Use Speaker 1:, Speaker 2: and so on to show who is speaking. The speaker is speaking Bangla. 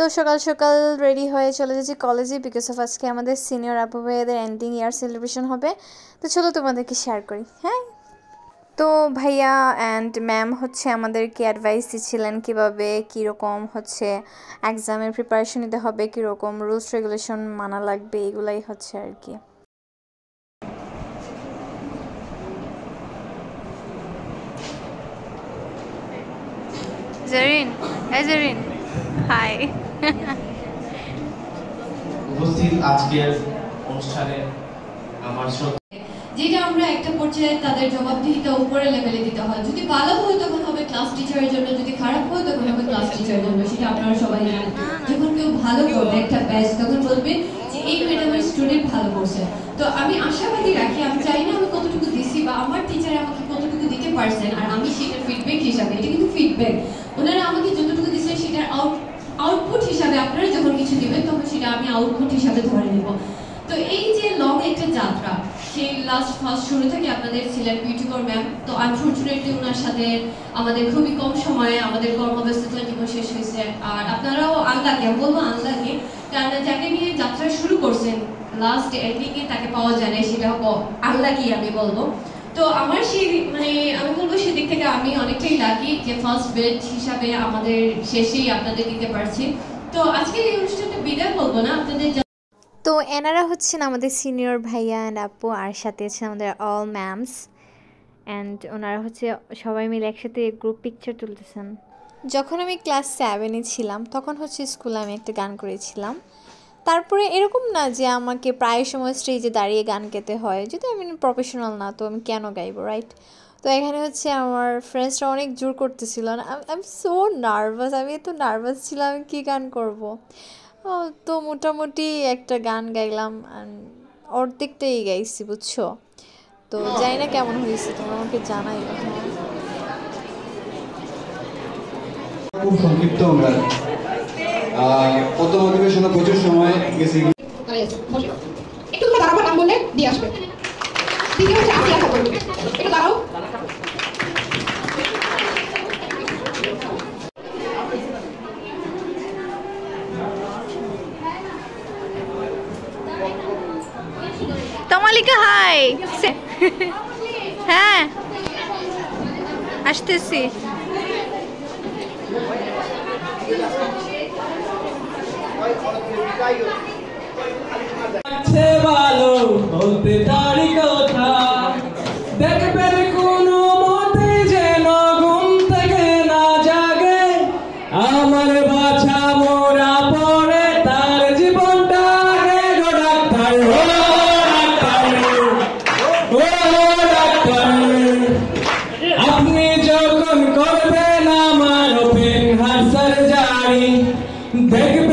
Speaker 1: তো সকাল সকাল রেডি হয়ে চলে যাচ্ছি কলেজে বিকজ অফ আজকে আমাদের সিনিয়র আপু ভাইয়াদের এন্ডিং ইয়ার সেলিব্রেশন হবে। তো চলো তোমাদেরকে শেয়ার করি। হ্যাঁ, তো ভাইয়া অ্যান্ড ম্যাম হচ্ছে আমাদেরকে অ্যাডভাইস দিচ্ছিলেন কীভাবে কীরকম হচ্ছে এক্সামের প্রিপারেশন নিতে হবে, কীরকম রুলস রেগুলেশন মানা লাগবে, এগুলাই হচ্ছে আর কি। জেরিন, এই জেরিন, হাই।
Speaker 2: উপস্থিত আজকের অনুষ্ঠানে আমার
Speaker 3: যেটা আমরা একটা পর্যায়ে তাদের জবাবদিহিতা উপরে লেভেলে দিতে হয়। যদি ভালো হয় তখন হবে ক্লাস টিচারের জন্য, যদি খারাপ হয় তখন হবে ক্লাস টিচারের জন্য। সেটা আপনারা সবাই জানেন। যখন কেউ ভালো করবে একটা ব্যাচ, তখন বলবে যে এই ম্যাডামের স্টুডেন্ট ভালো করছে। তো আমি আশাবাদী রাখি, আমি চাই না আমি কতটুকু দিছি বা আমার টিচার আমাকে কতটুকু দিতে পারছেন, আর আমি সেটা ফিডব্যাক হিসাবে, এটা কিন্তু ফিডব্যাক, ওনারা আমাকে যতটুকু দিচ্ছেন সেটার আউটপুট হিসাবে আপনারা যখন কিছু দিবেন তখন সেটা আমি আউটপুট হিসাবে ধরে নেব। তো এই যে লং একটা যাত্রা, সেই ফার্স্ট শুরু থেকে আপনাদের ছিলেন বিউটিকর ম্যাম। তো আনফর্চুনেটলি ওনার সাথে আমাদের খুবই কম সময়ে আমাদের কর্মব্যস্ততার জীবন শেষ হয়েছে। আর আপনারাও আনলাকি, আমি বলবো আনলাকি, কারণ যাকে নিয়ে যাত্রা শুরু করছেন লাস্ট এন্ডিংয়ে তাকে পাওয়া যায় না, সেটা আনলাকি আমি বলবো। তো আমার সেই আমি বলবো সেদিক থেকে আমি অনেকটাই লাকি যে ফার্স্ট বেঞ্চ হিসাবে আমাদের শেষেই আপনাদের দিতে পারছি। তো আজকের এই অনুষ্ঠানটা বিদায় বলবো না, আপনাদের
Speaker 1: তো এনারা হচ্ছেন আমাদের সিনিয়র ভাইয়া অ্যান্ড আপু, আর সাথে আছেন আমাদের অল ম্যামস অ্যান্ড ওনারা হচ্ছে সবাই মিলে একসাথে গ্রুপ পিকচার তুলতেছেন। যখন আমি ক্লাস 7-এ ছিলাম তখন হচ্ছে স্কুলে আমি একটা গান করেছিলাম। তারপরে এরকম না যে আমাকে প্রায় সময় স্টেজে দাঁড়িয়ে গান গাইতে হয়, যদি আমি প্রফেশনাল না তো আমি কেন গাইবো, রাইট? তো এখানে হচ্ছে আমার ফ্রেন্ডসরা অনেক জোর করতেছিল না, আই এম সো নার্ভাস, আমি এত নার্ভাস ছিলাম আমি কী গান করব। তো মোটামুটি একটা গান গাইলাম, অর্ধেকটাই গাইছি বুঝছো। তো জানি না কেমন হয়েছে, তোমরা আমাকে জানাই।
Speaker 4: খুব সংক্ষিপ্ত আমরা কত মোটিভেশন প্রচুর সময় গেছি।
Speaker 5: একটু দাঁড়াবো, নাম বললে দিয়ে আসবে। দিদি হচ্ছে আমি আশা করবো, একটু দাঁড়াও।
Speaker 1: তমালিকা হাই। হ্যাঁ আসতেছি।
Speaker 6: ভালো বলতে পারি কথা, দেখবেন কোনো মতে যেন ঘুম থেকে না জাগে, আমার বাছা মোরা পড়ে তার জীবনটা আগে। গো ডাক্তার, ও ডাক্তার, ও ডাক্তার, আপনি যখন করবেন আমার ওপেন হার্ট সার্জারি, দেখবেন